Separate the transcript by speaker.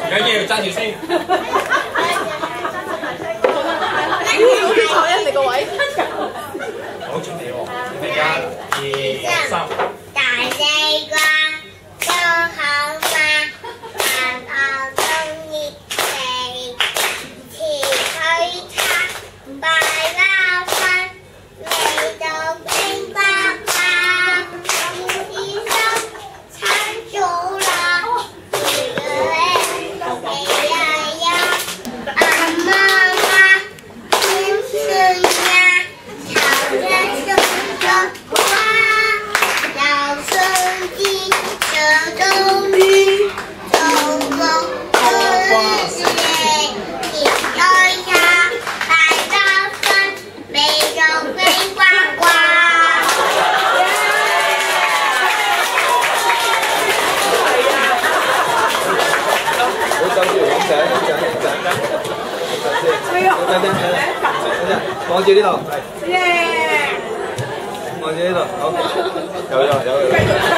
Speaker 1: 緊要，揸住先。
Speaker 2: 坐人哋個位。
Speaker 1: 好準備喎，準備1、2、3。
Speaker 3: 大西瓜，都好花，飯後中意食，切開它，擺撈飯，味道冰巴巴，醫生撐住啦，每個人都哎呀呀，媽媽天生呀，炒着手中花。老司机手中鱼，走过河水，一头鸭，白大饭，没有飞呱呱。
Speaker 4: 好走住，影相，望住呢度，係，望住呢度，好，有。